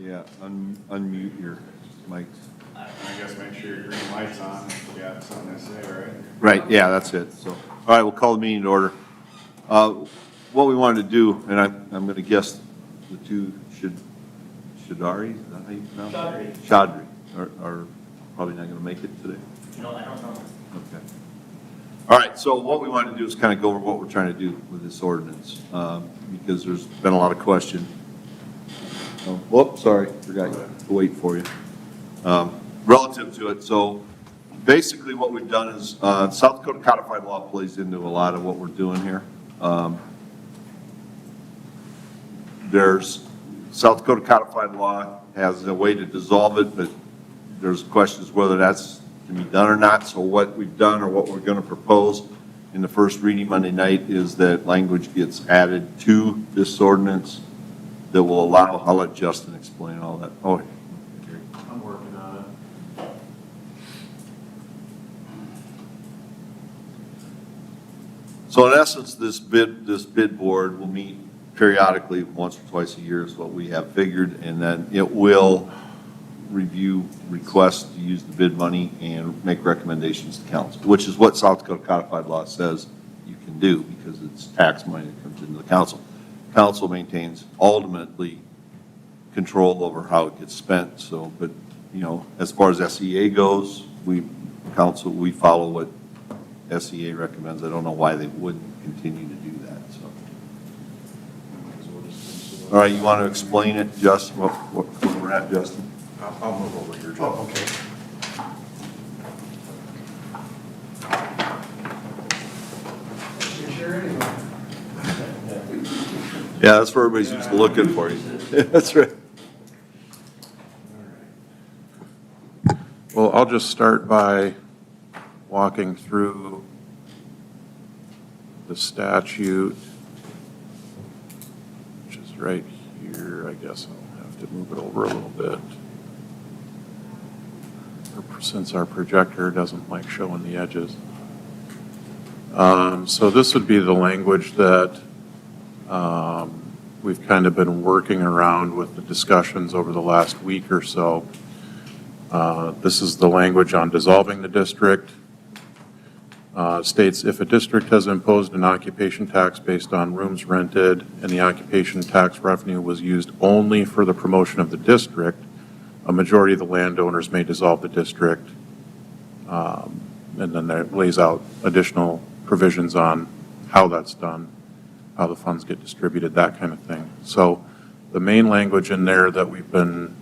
Yeah, unmute your mics. I guess make sure your green light's on if you got something to say, right? Right, yeah, that's it. So, all right, we'll call the meeting to order. What we wanted to do, and I'm going to guess the two Shadari, is that how you pronounce it? Shadri are probably not going to make it today. No, I don't know. Okay. All right, so what we want to do is kind of go over what we're trying to do with this ordinance, because there's been a lot of question. Oh, whoops, sorry, forgot to wait for you. Relative to it, so basically what we've done is, South Dakota codified law plays into a lot of what we're doing here. There's, South Dakota codified law has a way to dissolve it, but there's questions whether that's can be done or not. So what we've done, or what we're going to propose in the first reading Monday night, is that language gets added to this ordinance that will allow, I'll let Justin explain all that. Oh, I'm working on it. so in essence, this bid board will meet periodically, once or twice a year is what we have figured, and then it will review requests to use the bid money and make recommendations to council, which is what South Dakota codified law says you can do, because it's tax money that comes into the council. Council maintains ultimately control over how it gets spent. So, but you know, as far as SEA goes, we follow what SEA recommends. I don't know why they wouldn't continue to do that. So, all right, you want to explain it, Justin? Where we're at, Justin? I'll move over here, Joe. Oh, okay. You sure anyway? Yeah, that's where everybody's just looking for you. That's right. Well, I'll just start by walking through the statute, which is right here. I guess I'll have to move it over a little bit, since our projector doesn't like showing the edges. So this would be the language that we've kind of been working around with the discussions over the last week or so. This is the language on dissolving the district. States, if a district has imposed an occupation tax based on rooms rented and the occupation tax revenue was used only for the promotion of the district, a majority of the landowners may dissolve the district. And then that lays out additional provisions on how that's done, how the funds get distributed, that kind of thing. So the main language in there that we've been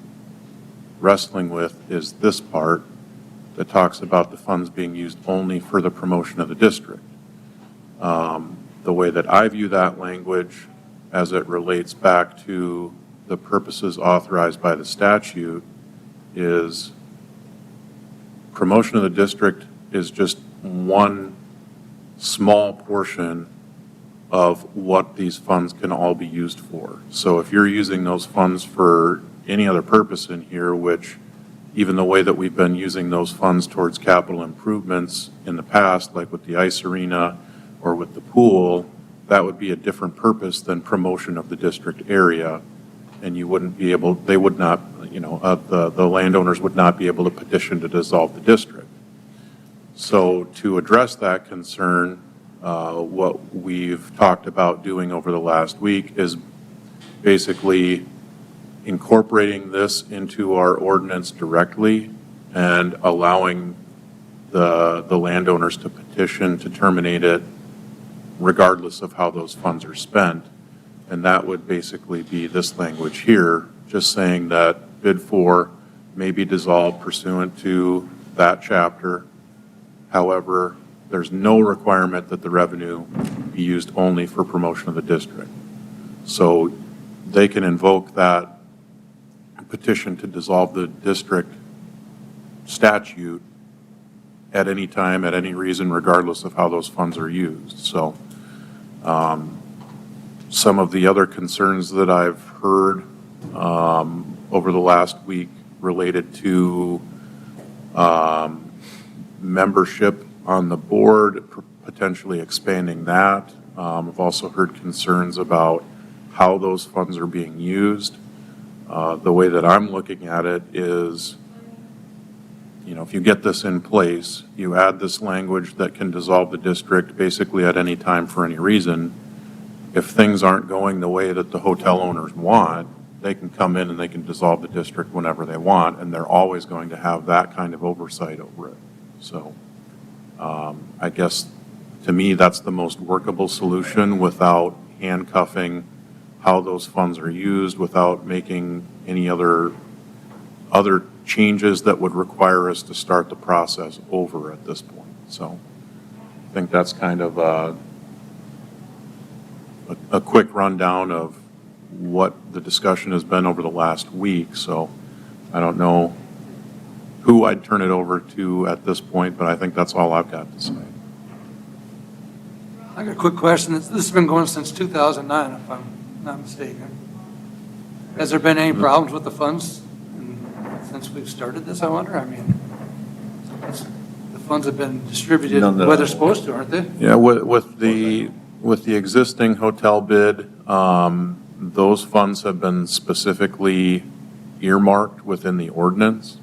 wrestling with is this part that talks about the funds being used only for the promotion of the district. The way that I view that language as it relates back to the purposes authorized by the statute is promotion of the district is just one small portion of what these funds can all be used for. So if you're using those funds for any other purpose in here, which even the way that we've been using those funds towards capital improvements in the past, like with the ice arena or with the pool, that would be a different purpose than promotion of the district area. And you wouldn't be able, they would not, the landowners would not be able to petition to dissolve the district. So to address that concern, what we've talked about doing over the last week is basically incorporating this into our ordinance directly and allowing the landowners to petition to terminate it regardless of how those funds are spent. And that would basically be this language here, just saying that bid 4 may be dissolved pursuant to that chapter. However, there's no requirement that the revenue be used only for promotion of the district. So they can invoke that petition to dissolve the district statute at any time, at any reason, regardless of how those funds are used. So some of the other concerns that I've heard over the last week related to membership on the board, potentially expanding that. I've also heard concerns about how those funds are being used. The way that I'm looking at it is, if you get this in place, you add this language that can dissolve the district basically at any time for any reason. If things aren't going the way that the hotel owners want, they can come in and they can dissolve the district whenever they want, and they're always going to have that kind of oversight over it. So I guess, to me, that's the most workable solution without handcuffing how those funds are used, without making any other changes that would require us to start the process over at this point. So I think that's kind of a quick rundown of what the discussion has been over the last week. So I don't know who I'd turn it over to at this point, but I think that's all I've got to say. I got a quick question. This has been going since 2009, if I'm not mistaken. Has there been any problems with the funds since we've started this, I wonder? I mean, the funds have been distributed None that where I- they're supposed to, aren't they? Yeah, with the existing hotel bid, those funds have been specifically earmarked within the ordinance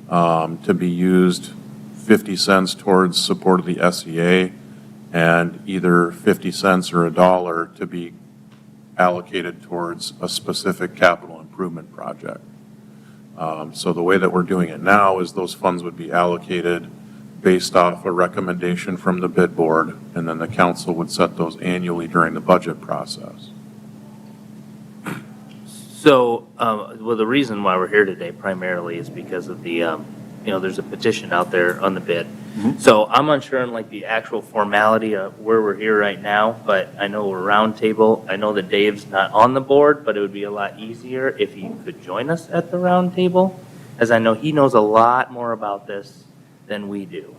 to be used 50 cents towards support of the SEA and either 50 cents or $1 to be allocated towards a specific capital improvement project. So the way that we're doing it now is those funds would be allocated based off a recommendation from the bid board, and then the council would set those annually during the budget process. So, well, the reason why we're here today primarily is because of the, there's a petition out there on the bid. So I'm unsure on like the actual formality of where we're here right now, but I know we're roundtable. I know that Dave's not on the board, but it would be a lot easier if he could join us at the roundtable, as I know he knows a lot more about this than we do.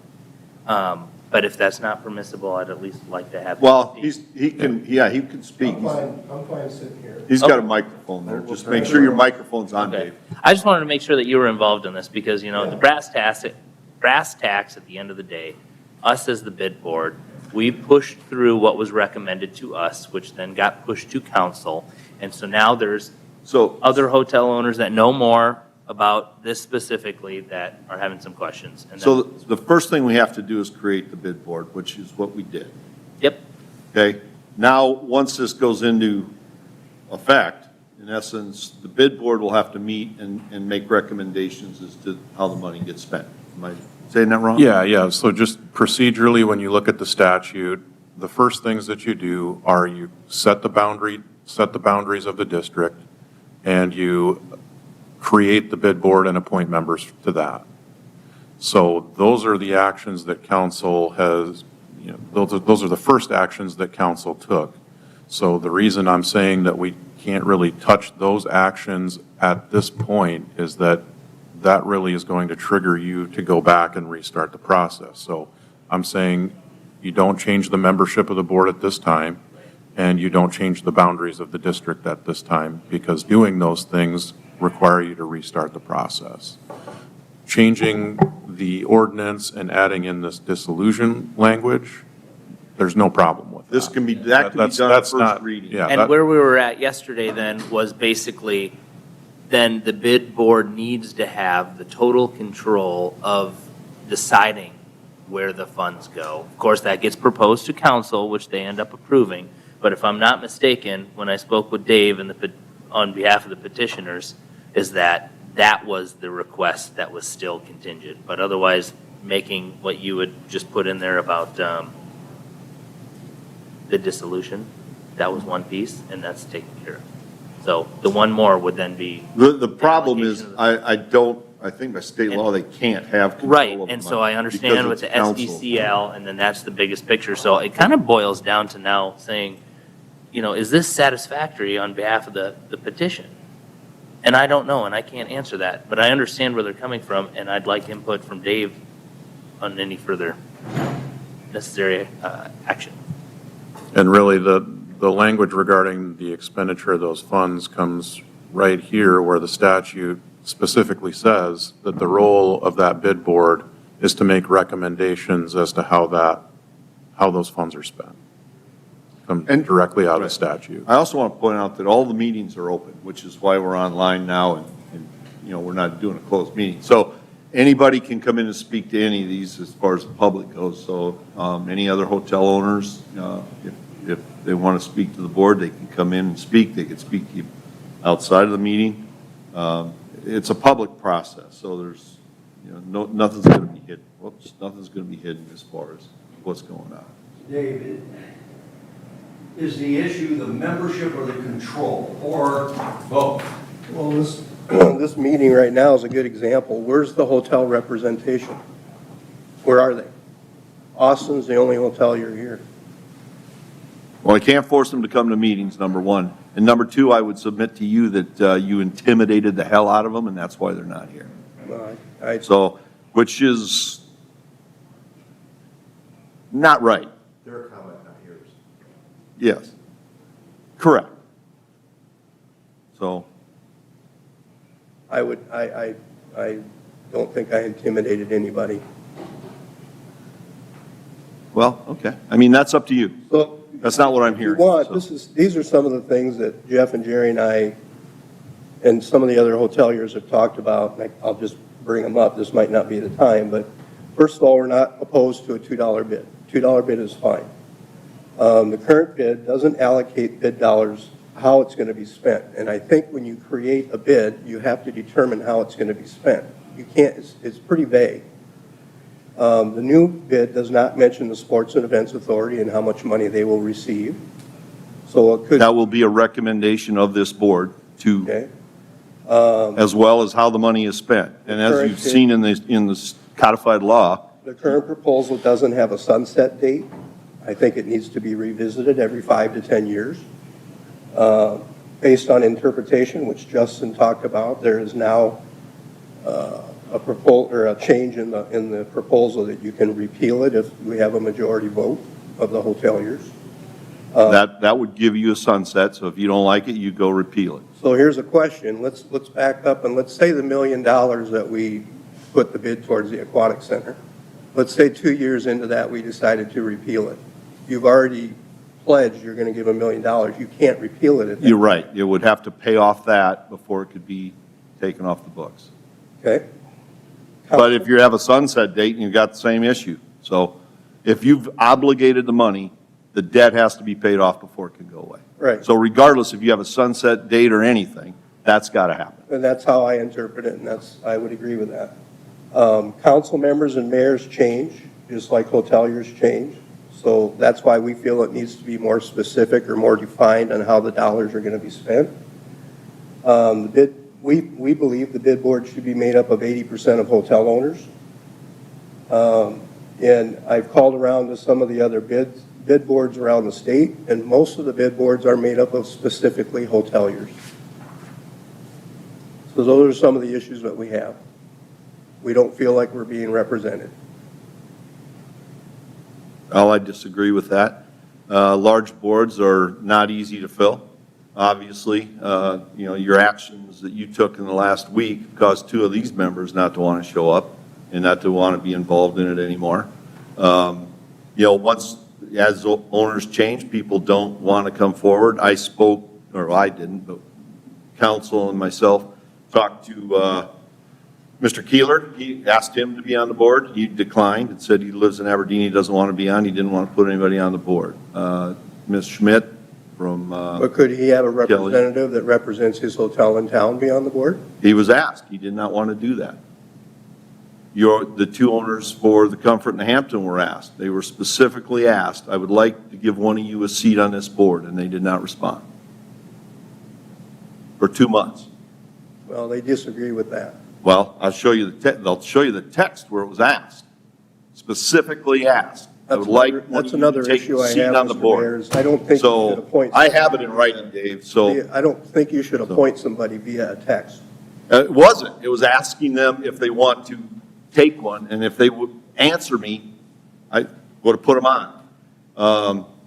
But if that's not permissible, I'd at least like to have. Well, him speak. he can speak. I'm fine sitting here. He's got a microphone there. Just make sure your microphone's on, Okay. Dave. I just wanted to make sure that you were involved in this because, the brass tacks at the end of the day, us as the bid board, we pushed through what was recommended to us, which then got pushed to council. And so now there's So, other hotel owners that know more about this specifically that are having some questions. And so then- the first thing we have to do is create the bid board, which is what we did. Yep, Okay? Now, once this goes into effect, in essence, the bid board will have to meet and make recommendations as to how the money gets spent. Am I saying that wrong? Yeah, so just procedurally, when you look at the statute, the first things that you do are you set the boundaries of the district, and you create the bid board and appoint members to that. So those are the actions that council has, those are the first actions that council took. So the reason I'm saying that we can't really touch those actions at this point is that that really is going to trigger you to go back and restart the process. So I'm saying you don't change the membership of the board at this time, and you don't change the boundaries of the district at this time, because doing those things require you to restart the process. Changing the ordinance and adding in this dissolution language, there's no problem with that. That can be That's- done at that's first not- reading. yeah. and that- where we were at yesterday then was basically, then the bid board needs to have the total control of deciding where the funds go. Of course, that gets proposed to council, which they end up approving. But if I'm not mistaken, when I spoke with Dave on behalf of the petitioners, is that was the request that was still contingent. But otherwise, making what you would just put in there about the dissolution, that was one piece, and that's taken care of. So the one more would then be. The problem is, allocation I think by state law, they can't have control Right, of the and so money I understand because with the it's council. SDCL, and then that's the biggest picture. So it kind of boils down to now saying, is this satisfactory on behalf of the petition? And I don't know, and I can't answer that, but I understand where they're coming from, and I'd like input from Dave on any further necessary action. And really, the language regarding the expenditure of those funds comes right here, where the statute specifically says that the role of that bid board is to make recommendations as to how those funds are spent. come And- directly out of right. statute. I also want to point out that all the meetings are open, which is why we're online now and, you know, we're not doing a closed meeting. So anybody can come in and speak to any of these as far as the public goes. So any other hotel owners, if they want to speak to the board, they can come in and speak. They can speak to you outside of the meeting. It's a public process, so there's, you know, nothing's going to be hidden. Whoops, nothing's going to be hidden as far as what's going on. David, is the issue the membership or the control, or both? Well, this meeting right now is a good example. Where's the hotel representation? Where are they? Austin's the only hotel you're here. Well, I can't force them to come to meetings, number one. And number two, I would submit to you that you intimidated the hell out of them, and that's why they're not here. So, which is not right. Their comment, not yours. Yes. Correct. So, I don't think I intimidated anybody. well, okay. I mean, that's up to you. So That's not what I'm if you hearing. want, so. these are some of the things that Jeff and Jerry and I and some of the other hoteliers have talked about. And I'll just bring them up. This might not be the time, but first of all, we're not opposed to a $2 bid. $2 bid is fine. The current bid doesn't allocate bid dollars how it's going to be spent. And I think when you create a bid, you have to determine how it's going to be spent. You can't, it's pretty vague. The new bid does not mention the Sports and Events Authority and how much money they will receive. So it could, That will be a recommendation of this board to, okay? as well as how the money is spent. And as you've seen in the codified law, The current proposal doesn't have a sunset date. I think it needs to be revisited every 5 to 10 years. Based on interpretation, which Justin talked about, there is now a change in the proposal that you can repeal it if we have a majority vote of the hoteliers. that would give you a sunset. So if you don't like it, you go repeal it. So here's a question. Let's back up and let's say the $1 million that we put the bid towards the aquatic center. Let's say 2 years into that, we decided to repeal it. You've already pledged you're going to give $1 million. You can't repeal it at that. You're right. You would have to pay off that before it could be taken off the books. Okay? But if you have a sunset date, you've got the same issue. So if you've obligated the money, the debt has to be paid off before it can go away. Right. So regardless if you have a sunset date or anything, that's got to happen. And that's how I interpret it, and I would agree with that. Council members and mayors change, just like hoteliers change. So that's why we feel it needs to be more specific or more defined on how the dollars are going to be spent. We believe the bid board should be made up of 80% of hotel owners. And I've called around to some of the other bid boards around the state, and most of the bid boards are made up of specifically hoteliers. So those are some of the issues that we have. We don't feel like we're being represented. Well, I disagree with that. Large boards are not easy to fill. Obviously, you know, your actions that you took in the last week caused two of these members not to want to show up and not to want to be involved in it anymore. You know, as owners change, people don't want to come forward. I spoke, or I didn't, but council and myself talked to Mr. Keeler. He asked him to be on the board. He declined and said he lives in Aberdeen. He doesn't want to be on. He didn't want to put anybody on the board. Ms. Schmidt from But could he have a representative that represents his hotel in town be on the board? he was asked. He did not want to do that. The two owners for the Comfort and the Hampton were asked. They were specifically asked, I would like to give one of you a seat on this board, and they did not respond. For 2 months. Well, they disagree with that. Well, I'll show you they'll show you the text where it was asked, specifically asked. I would like one That's of you another to take issue a I seat have, on the Mr. board. Mayor, is I don't think you should So appoint. I have it in writing, Dave, so I don't think you should appoint somebody via a text. it wasn't. It was asking them if they want to take one, and if they would answer me, I would have put them on.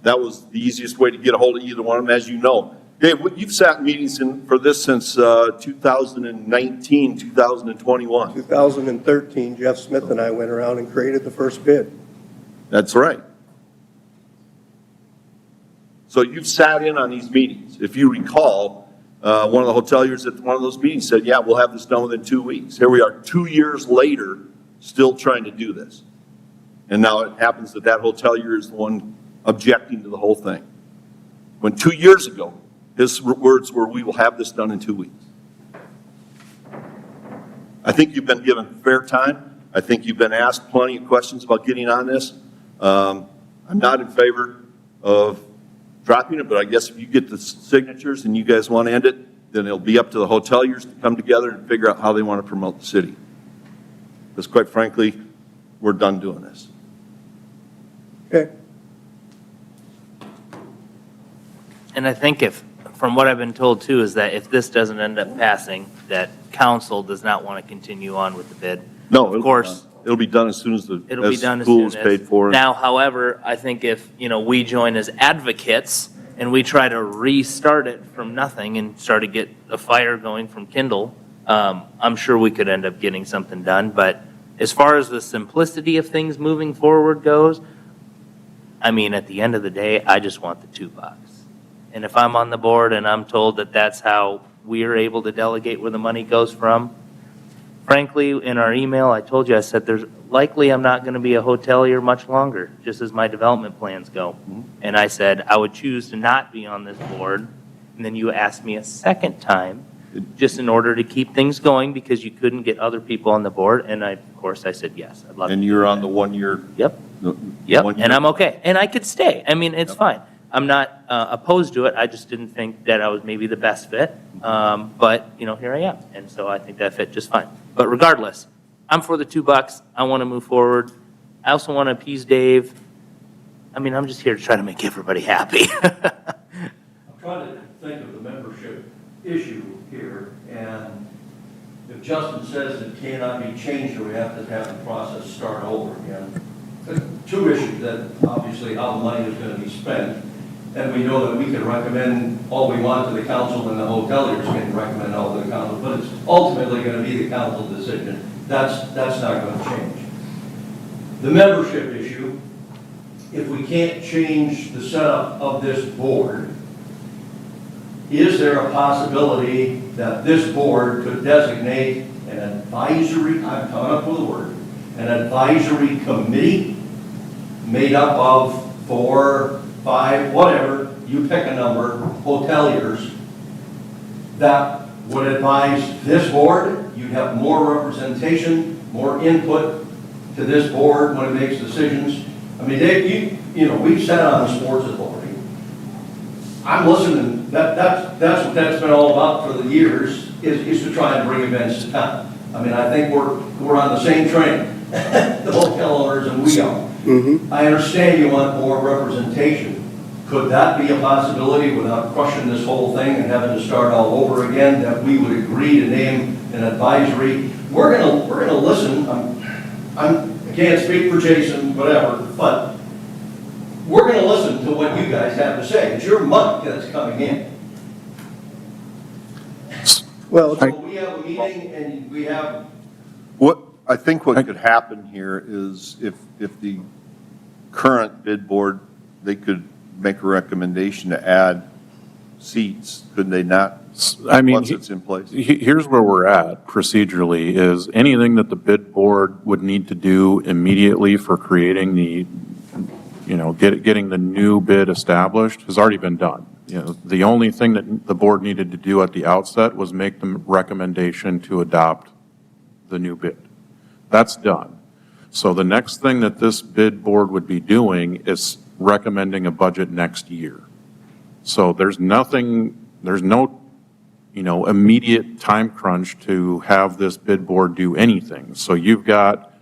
That was the easiest way to get a hold of either one of them, as you know. Dave, you've sat in meetings for this since 2019, 2021. 2013, Jeff Smith and I went around and created the first bid. That's right. So you've sat in on these meetings. If you recall, one of the hoteliers at one of those meetings said, yeah, we'll have this done within 2 weeks. Here we are 2 years later, still trying to do this. And now it happens that that hotelier is the one objecting to the whole thing. When 2 years ago, his words were, we will have this done in 2 weeks. I think you've been given fair time. I think you've been asked plenty of questions about getting on this. I'm not in favor of dropping it, but I guess if you get the signatures and you guys want to end it, then it'll be up to the hoteliers to come together and figure out how they want to promote the city. Because quite frankly, we're done doing this. Okay. And I think from what I've been told too, is that if this doesn't end up passing, that council does not want to continue on with the bid. No, Of course, it'll be done as soon as it'll be done as school soon is as. paid for. Now, however, I think if, we join as advocates and we try to restart it from nothing and start to get a fire going from Kindle, I'm sure we could end up getting something done. But as far as the simplicity of things moving forward goes, I mean, at the end of the day, I just want the $2. And if I'm on the board and I'm told that that's how we are able to delegate where the money goes from, frankly, in our email, I told you, I said, there's likely I'm not going to be a hotelier much longer, just as my development plans go. And I said, I would choose to not be on this board. And then you asked me a second time, just in order to keep things going because you couldn't get other people on the board. And of course, I said, yes, I'd love to. And you're on the 1 year. Yep. Yep. And I'm okay. And I could stay. I mean, it's fine. I'm not opposed to it. I just didn't think that I was maybe the best fit. But, here I am. And so I think that fit just fine. But regardless, I'm for the $2. I want to move forward. I also want to appease Dave. I mean, I'm just here to try to make everybody happy. I'm trying to think of the membership issue here, and if Justin says it cannot be changed, or we have to have the process start over again. Two issues, that obviously how the money is going to be spent, and we know that we can recommend all we want to the council, and the hoteliers can recommend all to the council, but it's ultimately going to be the council decision. That's not going to change. The membership issue, if we can't change the setup of this board, is there a possibility that this board could designate an advisory, I'm coming up with a word, an advisory committee made up of 4, 5, whatever, you pick a number, hoteliers, that would advise this board? You'd have more representation, more input to this board when it makes decisions. I mean, Dave, we've sat on the sports authority. I'm listening. That's what that's been all about for the years, is to try and bring events to town. I mean, I think we're on the same train, the hotel owners and we are. I understand you want more representation. Could that be a possibility without crushing this whole thing and having to start all over again, that we would agree to name an advisory? We're gonna listen. I can't speak for Jason, whatever, but we're going to listen to what you guys have to say. It's your money that's coming in. Well, So we have a meeting and we have, I think what could happen here is if the current bid board, they could make a recommendation to add seats, could they not? I mean, Once it's in place. Here's where we're at procedurally, is anything that the bid board would need to do immediately for creating the, getting the new bid established has already been done. The only thing that the board needed to do at the outset was make the recommendation to adopt the new bid. That's done. So the next thing that this bid board would be doing is recommending a budget next year. So there's no immediate time crunch to have this bid board do anything. So you've got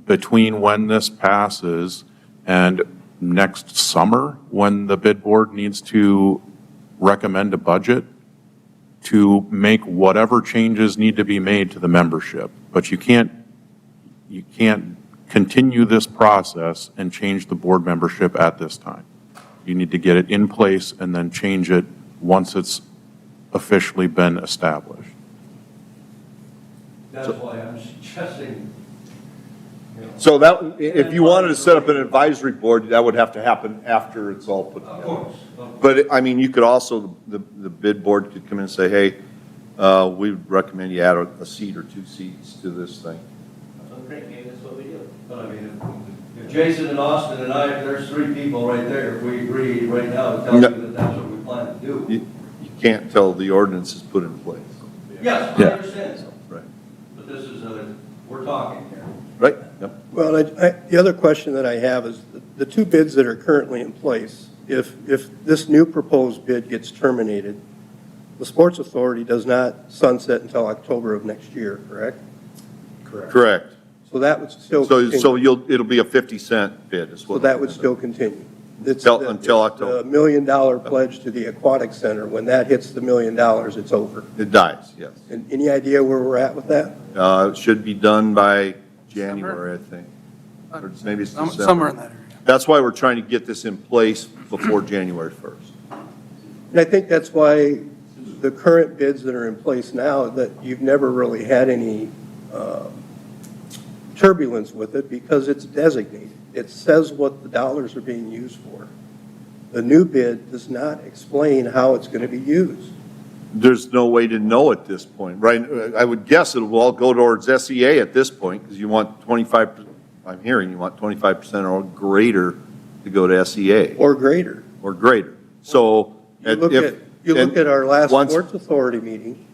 between when this passes and next summer, when the bid board needs to recommend a budget, to make whatever changes need to be made to the membership. But you can't continue this process and change the board membership at this time. You need to get it in place and then change it once it's officially been established. that's why I'm suggesting, So that, if you wanted to set up an advisory board, that would have to happen after it's all put Of together. course. But, I mean, you could also, the bid board could come in and say, hey, we would recommend you add a seat or 2 seats to this thing. Okay, maybe that's what we do. But I mean, if Jason and Austin and I, if there's 3 people right there, if we agree right now to tell you No. that that's what we plan to do. You can't tell the ordinance is put in place. Yes, I Yeah. understand, Right. but this is, we're talking here. Right, yep. Well, the other question that I have is, the 2 bids that are currently in place, if this new proposed bid gets terminated, the Sports Authority does not sunset until October of next year, correct? Correct. So that would still So continue. it'll be a 50-cent bid is So what. that would still continue. It's Until the- October. it's the $1 million pledge to the Aquatic Center, when that hits the $1 million, it's over. It dies, yes. And any idea where we're at with that? It should be done by January, I think. Or maybe it's December. Somewhere in that area. That's why we're trying to get this in place before January 1st. And I think that's why the current bids that are in place now, that you've never really had any turbulence with it, because it's designated. It says what the dollars are being used for. The new bid does not explain how it's going to be used. There's no way to know at this point, right? I would guess it will all go towards SEA at this point, because you want 25, I'm hearing you want 25% or greater to go to SEA, Or greater. or greater. So. You look at our last once- Sports Authority meeting,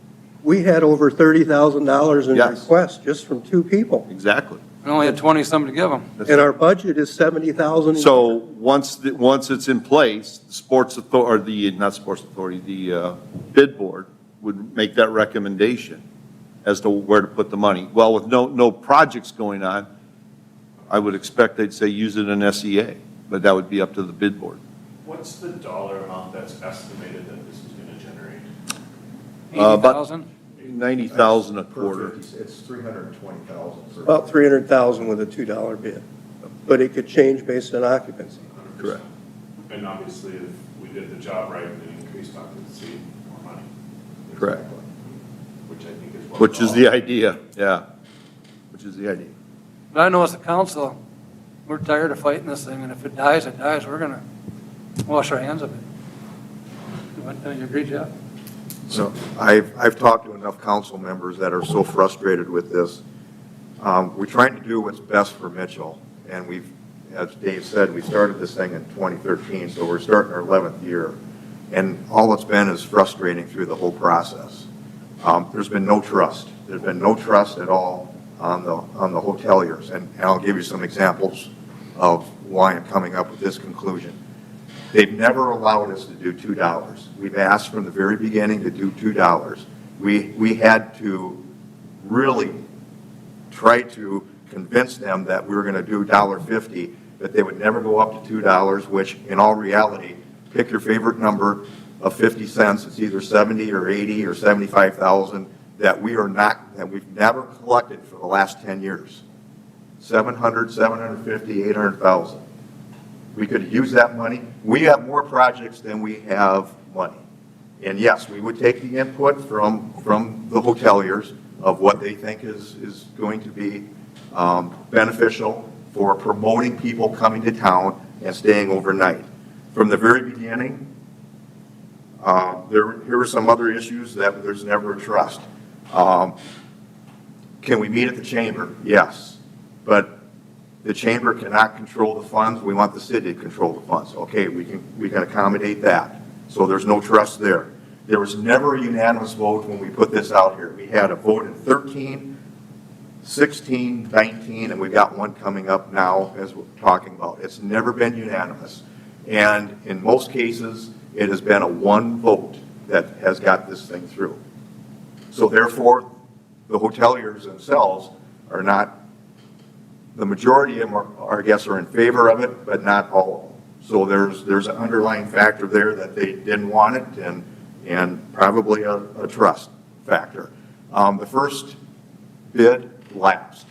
we had over $30,000 in Yes. requests just from 2 people. Exactly. We only had 20-some to give them. And our budget is $70,000. So once it's in place, the Sports Authority, or not Sports Authority, the bid board would make that recommendation as to where to put the money. Well, with no projects going on, I would expect they'd say use it in SEA, but that would be up to the bid board. What's the dollar amount that's estimated that this is going to generate? About 80,000? 90,000 a quarter. It's 320,000. About $300,000 with a $2 bid. But it could change based on occupancy. Correct. And obviously, if we did the job right and increased occupancy, more money. Correct. Which I think is what. Which is the idea, yeah. Which is the idea. But I know as a council, we're tired of fighting this thing, and if it dies, it dies. We're going to wash our hands of it. Don't you agree, Jeff? So I've talked to enough council members that are so frustrated with this. We're trying to do what's best for Mitchell, and we've, as Dave said, we started this thing in 2013, so we're starting our 11th year. And all it's been is frustrating through the whole process. There's been no trust. There's been no trust at all on the hoteliers. And I'll give you some examples of why I'm coming up with this conclusion. They've never allowed us to do $2. We've asked from the very beginning to do $2. We had to really try to convince them that we were going to do $1.50, but they would never go up to $2, which in all reality, pick your favorite number of 50 cents. It's either 70 or 80 or 75,000 that we've never collected for the last 10 years. 700, 750, 800,000. We could use that money. We have more projects than we have money. And yes, we would take the input from the hoteliers of what they think is going to be beneficial for promoting people coming to town and staying overnight. From the very beginning, here are some other issues that there's never a trust. Can we meet at the chamber? Yes. But the chamber cannot control the funds. We want the city to control the funds. Okay, we can accommodate that. So there's no trust there. There was never a unanimous vote when we put this out here. We had a vote in 13, 16, 19, and we've got one coming up now as we're talking about. It's never been unanimous. And in most cases, it has been a one vote that has got this thing through. So therefore, the hoteliers themselves are not, the majority of them are, I guess, are in favor of it, but not all of them. So there's an underlying factor there that they didn't want it, and probably a trust factor. The first bid lapsed.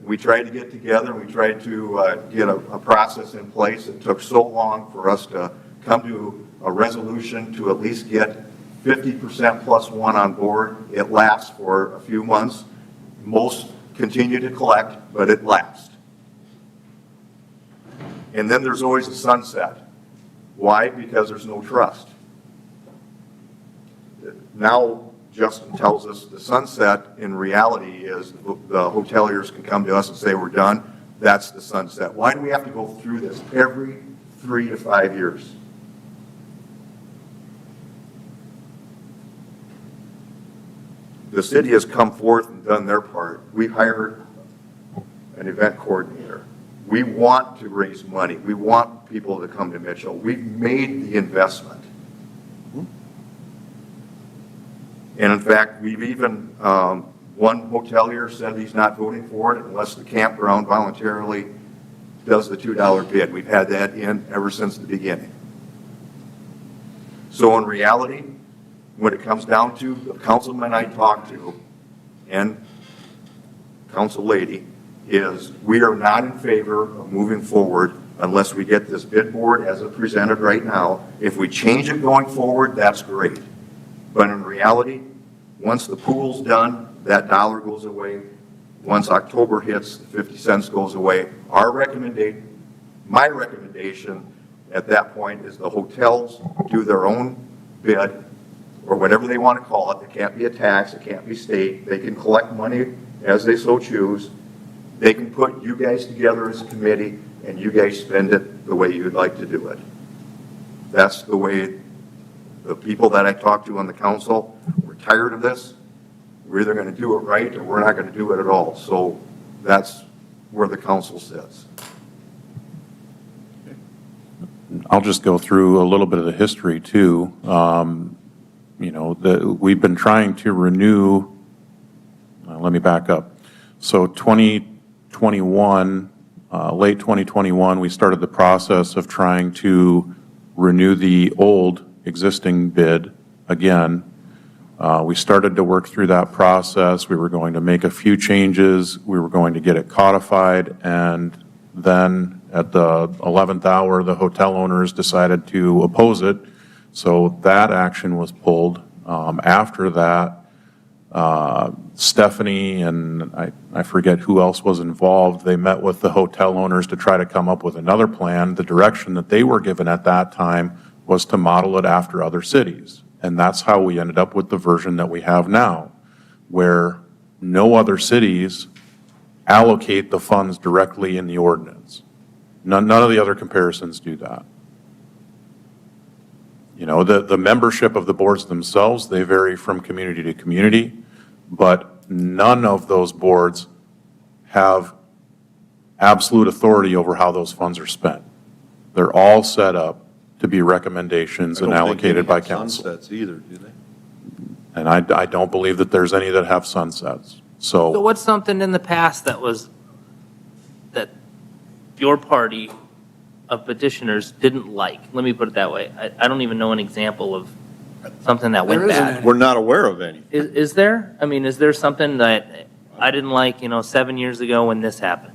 We tried to get together, we tried to get a process in place. It took so long for us to come to a resolution to at least get 50% plus one on board. It lasts for a few months. Most continue to collect, but it lasts. And then there's always a sunset. Why? Because there's no trust. Now, Justin tells us the sunset in reality is the hoteliers can come to us and say, we're done. That's the sunset. Why do we have to go through this every 3 to 5 years? The city has come forth and done their part. We hired an event coordinator. We want to raise money. We want people to come to Mitchell. We've made the investment. And in fact, we've even, one hotelier said he's not voting for it unless the campground voluntarily does the $2 bid. We've had that in ever since the beginning. So in reality, when it comes down to the councilman I talked to and council lady, is we are not in favor of moving forward unless we get this bid board as it presented right now. If we change it going forward, that's great. But in reality, once the pool's done, that dollar goes away. Once October hits, the 50 cents goes away. My recommendation at that point is the hotels do their own bid, or whatever they want to call it. It can't be a tax, it can't be state. They can collect money as they so choose. They can put you guys together as a committee, and you guys spend it the way you'd like to do it. That's the way the people that I talk to on the council, we're tired of this. We're either going to do it right or we're not going to do it at all. So that's where the council sits. I'll just go through a little bit of the history too. You know, we've been trying to renew, let me back up. So 2021, late 2021, we started the process of trying to renew the old existing bid again. We started to work through that process. We were going to make a few changes. We were going to get it codified, and then at the 11th hour, the hotel owners decided to oppose it. So that action was pulled. After that, Stephanie and I forget who else was involved. They met with the hotel owners to try to come up with another plan. The direction that they were given at that time was to model it after other cities. And that's how we ended up with the version that we have now, where no other cities allocate the funds directly in the ordinance. None of the other comparisons do that. You know, the membership of the boards themselves, they vary from community to community, but none of those boards have absolute authority over how those funds are spent. They're all set up to be recommendations and allocated by council. Sunsets either, do they? And I don't believe that there's any that have sunsets. So what's something in the past that your party of petitioners didn't like? Let me put it that way. I don't even know an example of something that went There isn't bad. any. We're not aware of any. Is there? I mean, is there something that I didn't like, 7 years ago when this happened?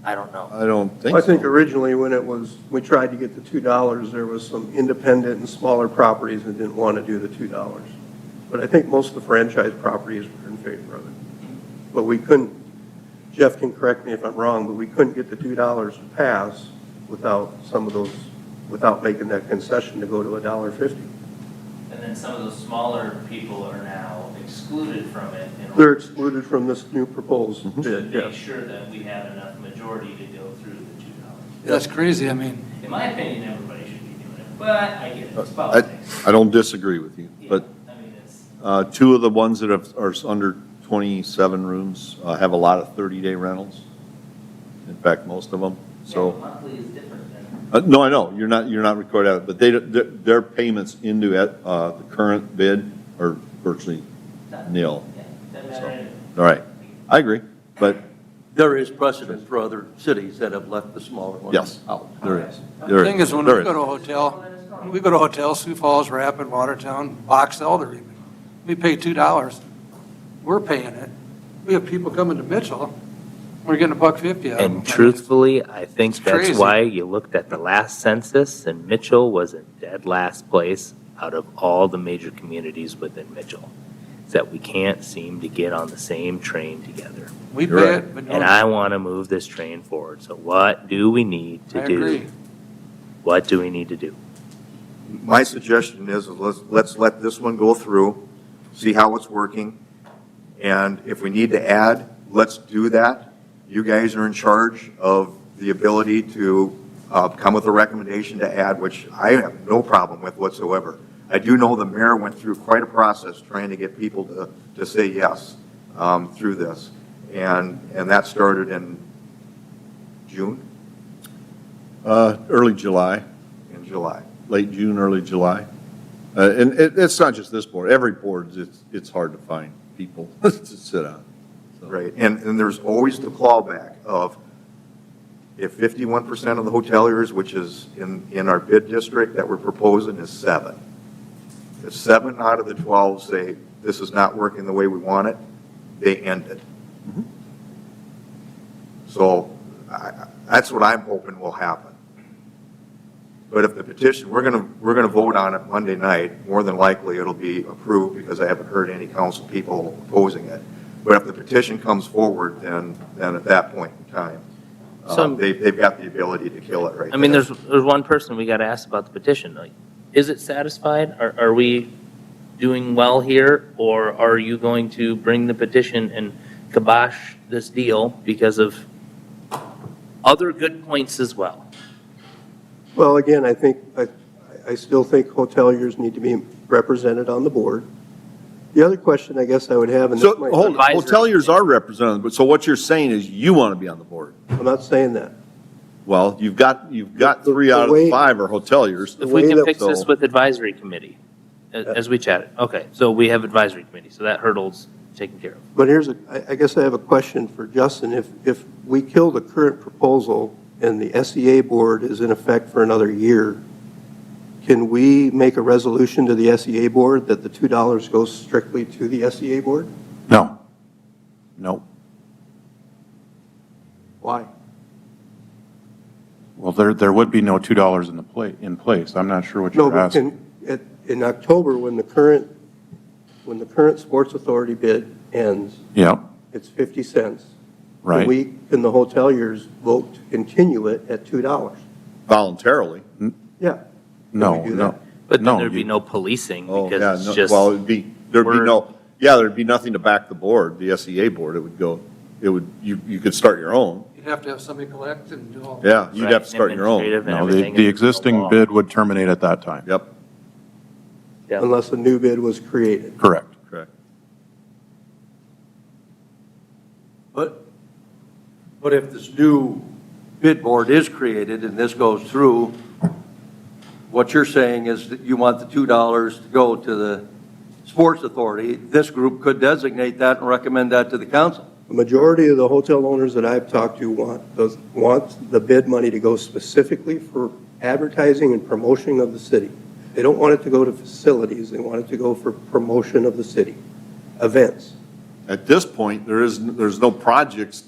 I don't know. I don't think I think so. originally when we tried to get the $2, there was some independent and smaller properties that didn't want to do the $2. But I think most of the franchise properties were in favor of it. But we couldn't, Jeff can correct me if I'm wrong, but we couldn't get the $2 to pass without without making that concession to go to $1.50. And then some of those smaller people are now excluded from it. They're excluded from this new proposed bid, Make yes. sure that we have enough majority to go through the $2. That's crazy. I mean, In my opinion, everybody should be doing it, but I get it, it's politics. I don't disagree with you, Yeah, but I mean, it's, two of the ones that are under 27 rooms have a lot of 30-day rentals. In fact, most of them, so. monthly is different than. No, I know, you're not recorded out, but their payments into the current bid are virtually nil. Yeah, doesn't So, matter anyway. all right, I agree, but There is precedent for other cities that have left the smaller ones yes, out. there is. the thing is, when There we go to a hotel, Sioux Falls, Rapid, Watertown, Box Elder even, we pay $2. We're paying it. We have people coming to Mitchell, we're getting $1.50 out of them. And truthfully, I think It's that's crazy. why you looked at the last census, and Mitchell was in dead last place out of all the major communities within Mitchell. is that we can't seem to get on the same train together. We You're pay right. it, but And I want to move this train forward. So what do we need I to do? agree. What do we need to do? My suggestion is let's let this one go through, see how it's working. And if we need to add, let's do that. You guys are in charge of the ability to come with a recommendation to add, which I have no problem with whatsoever. I do know the mayor went through quite a process trying to get people to say yes through this. And that started in June, Early July, in July. late June, early July. And it's not just this board, every board, it's hard to find people to sit on. So- Right, and there's always the clawback of if 51% of the hoteliers, which is in our bid district that we're proposing, is 7. If 7 out of the 12 say, this is not working the way we want it, they end it. So that's what I'm hoping will happen. But if the petition, we're gonna vote on it Monday night, more than likely it'll be approved because I haven't heard any council people opposing it. But if the petition comes forward, then at that point in time, they've got the ability to kill it right I mean, there. there's one person we got to ask about the petition. Like, is it satisfied? Are we doing well here? Or are you going to bring the petition and kibosh this deal because of other good points as well? Well, again, I still think hoteliers need to be represented on the board. The other question I guess I would have, and this So, might, hold, Advisory. hoteliers are represented, but so what you're saying is you want to be on the board. I'm not saying that. Well, you've got 3 out of way- 5 are hoteliers. If we way can that- fix this so- with advisory committee, as we chatted. Okay, so we have advisory committee, so that hurdle's taken care of. But I guess I have a question for Justin. If we kill the current proposal and the SEA board is in effect for another year, can we make a resolution to the SEA board that the $2 goes strictly to the SEA board? No. No. Why? Well, there would be no $2 in place. I'm not sure what No, you're but asking. in October, when the current Sports Authority bid ends, Yeah, it's 50 cents. right. Can the hoteliers vote to continue it at $2? Voluntarily. Yeah. No, we do no. that? But No, then there'd be you- no policing Oh, yeah, because no, it's just. well, there'd be we're- there'd be nothing to back the board, the SEA board. You could start your own. You'd have to have somebody collect and do all. Yeah, you'd have to start your own. Administrative and No, everything, the and existing no law. bid would terminate at that time. Yep, Yeah. Unless a new bid was created. Correct. correct. But if this new bid board is created and this goes through, what you're saying is that you want the $2 to go to the Sports Authority. This group could designate that and recommend that to the council. The majority of the hotel owners that I've talked to want the bid money to go specifically for advertising and promotion of the city. They don't want it to go to facilities, they want it to go for promotion of the city, events. At this point, there's no projects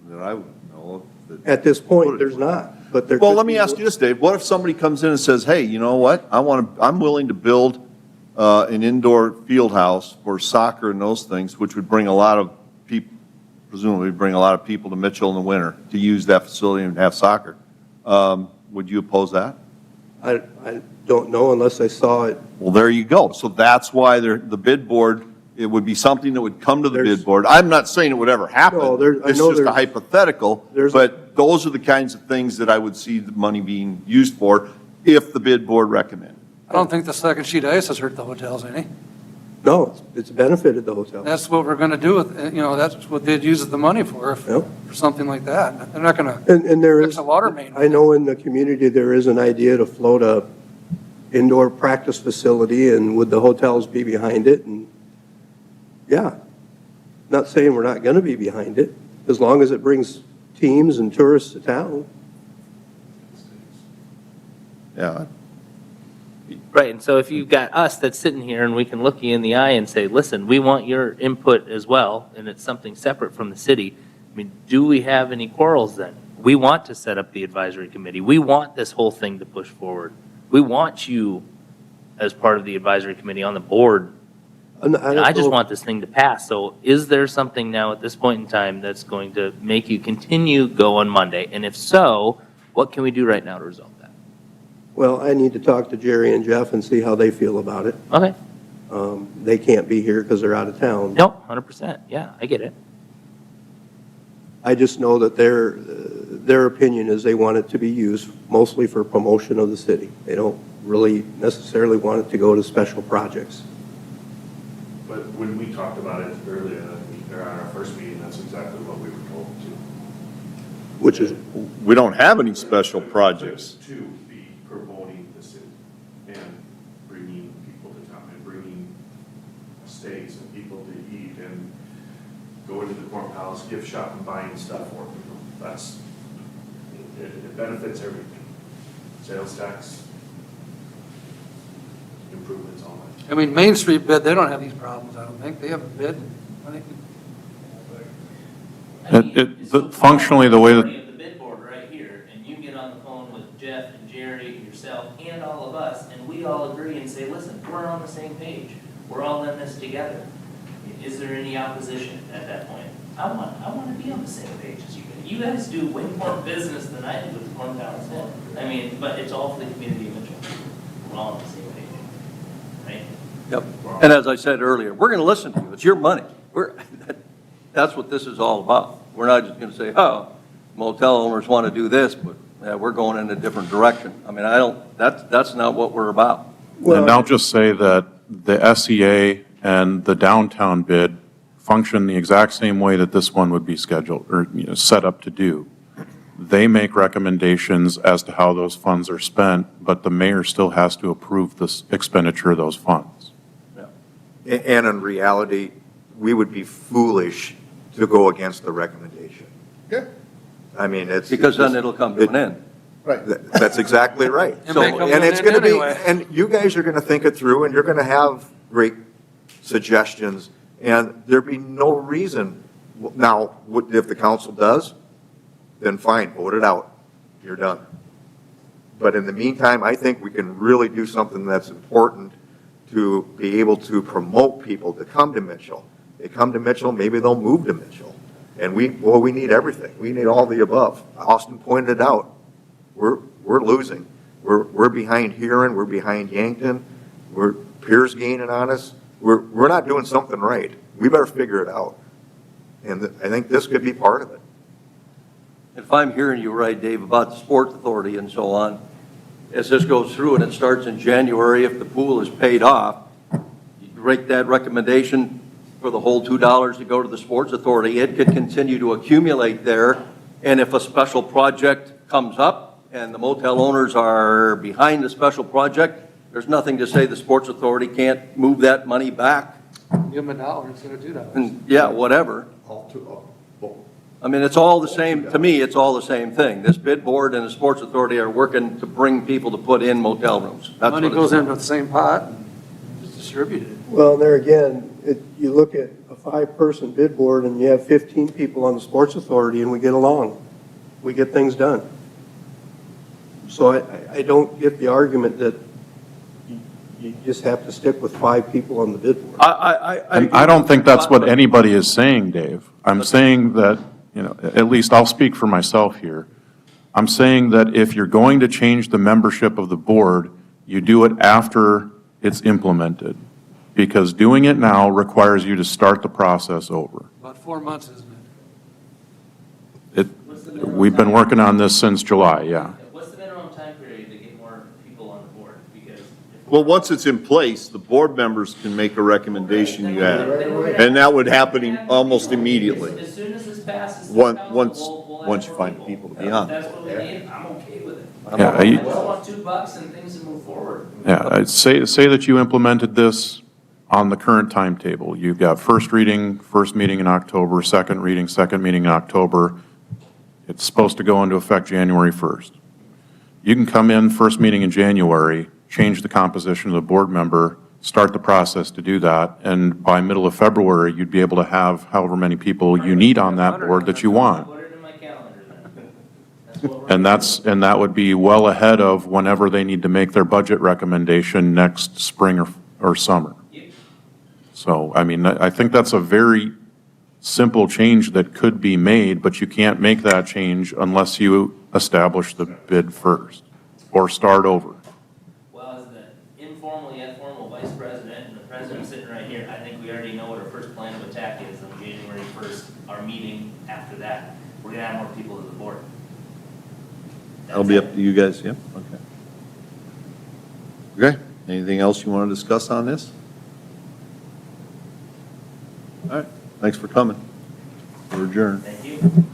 that I would know of. At this point, there's not, but there. Well, could let me be- ask you this, Dave. What if somebody comes in and says, hey, you know what? I'm willing to build an indoor field house for soccer and those things, which would bring a lot of people, presumably bring a lot of people to Mitchell in the winter to use that facility and have soccer. Would you oppose that? I don't know unless I saw it. Well, there you go. So that's why the bid board, it would be something that would come to the There's- bid board. I'm not saying it would ever happen. No, I It's know just a there's- hypothetical. there's- But those are the kinds of things that I would see the money being used for if the bid board recommended. I don't think the second sheet of ice has hurt the hotels any. No, it's benefited the hotel. That's what we're going to do with, that's what they'd use the money for, Yep. for something like that. They're not going to, And there Fix is, a water main. I know in the community, there is an idea to float a indoor practice facility, and would the hotels be behind it? And, yeah, not saying we're not gonna be behind it, as long as it brings teams and tourists to town. Yeah, Right, and so if you've got us that's sitting here and we can look you in the eye and say, listen, we want your input as well, and it's something separate from the city, I mean, do we have any quarrels then? We want to set up the advisory committee. We want this whole thing to push forward. We want you as part of the advisory committee on the board I just want this thing to pass. So is there something now at this point in time that's going to make you continue go on Monday? And if so, what can we do right now to resolve that? Well, I need to talk to Jerry and Jeff and see how they feel about it. Okay. They can't be here because they're out of town. No, 100%. Yeah, I get it. I just know that their opinion is they want it to be used mostly for promotion of the city. They don't really necessarily want it to go to special projects. But when we talked about it earlier, or on our first meeting, that's exactly what we were told to. Which is, We don't have any special projects. To be promoting the city and bringing people to town and bringing stays and people to eat and going to the Corn Palace, gift shop and buying stuff for people. That's, it benefits everything. Sales tax, improvements, all that. I mean, Main Street bid, they don't have these problems, I don't think. They have a bid. I think Functionally, the way that, The bid board right here, and you get on the phone with Jeff and Jerry and yourself and all of us, and we all agree and say, listen, we're on the same page. We're all in this together. Is there any opposition at that point? I want to be on the same page as you guys. You guys do way more business than I do with the Corn Palace. I mean, but it's all for the community of Mitchell. We're all on the same page, right? Yep. And as I said earlier, we're going to listen to you. It's your money. That's what this is all about. We're not just going to say, oh, motel owners want to do this, but we're going in a different direction. I mean, that's not what we're about. and I'll just say that the SEA and the downtown bid function the exact same way that this one would be scheduled or, set up to do. They make recommendations as to how those funds are spent, but the mayor still has to approve this expenditure of those funds. And in reality, we would be foolish to go against the recommendation. Yeah. I mean, it's. Because then it'll come to an end. That's exactly right. It So, may come to and an it's end going to be, anyway. and you guys are going to think it through, and you're going to have great suggestions, and there'd be no reason. Now, if the council does, then fine, vote it out. You're done. But in the meantime, I think we can really do something that's important to be able to promote people to come to Mitchell. They come to Mitchell, maybe they'll move to Mitchell. And we need everything. We need all the above. Austin pointed it out. We're losing. We're behind Huron, we're behind Yankton, Pierce gaining on us. We're not doing something right. We better figure it out. And I think this could be part of it. If I'm hearing you right, Dave, about the Sports Authority and so on, as this goes through and it starts in January, if the pool is paid off, you break that recommendation for the whole $2 to go to the Sports Authority, it could continue to accumulate there. And if a special project comes up and the motel owners are behind the special project, there's nothing to say the Sports Authority can't move that money back. give them $1 instead of $2. And, yeah, whatever. I mean, it's all the same, to me, it's all the same thing. This bid board and the Sports Authority are working to bring people to put in motel rooms. That's Money what goes it's. into the same pot and just distributed. well, there again, you look at a 5-person bid board and you have 15 people on the Sports Authority and we get along. We get things done. So I don't get the argument that you just have to stick with 5 people on the bid board. And I don't think that's what anybody is saying, Dave. I'm saying that, at least I'll speak for myself here. I'm saying that if you're going to change the membership of the board, you do it after it's implemented. Because doing it now requires you to start the process over. About 4 months, isn't We've been working on this since July, yeah. What's the minimum time period to get more people on the board? Because Well, once it's in place, the board members can make a recommendation you have. And that would happen almost immediately. As soon as this passes. Once you find people to be on. That's what we need, I'm okay with it. Yeah, I just want $2 and things to move forward. Yeah, I'd say that you implemented this on the current timetable. You've got first reading, first meeting in October, second reading, second meeting in October. It's supposed to go into effect January 1st. You can come in first meeting in January, change the composition of the board member, start the process to do that, and by middle of February, you'd be able to have however many people you need on that board that you want. Put it in my calendar then. That's what we're. And that would be well ahead of whenever they need to make their budget recommendation next spring or summer. Yeah. So, I mean, I think that's a very simple change that could be made, but you can't make that change unless you establish the bid first or start over. Well, as the informally informal vice president and the president sitting right here, I think we already know what our first plan of attack is on January 1st, our meeting after that. We're gonna add more people to the board. That'll be up to you guys, yeah? Okay. Okay, anything else you want to discuss on this? All right, thanks for coming. We're adjourned. Thank you.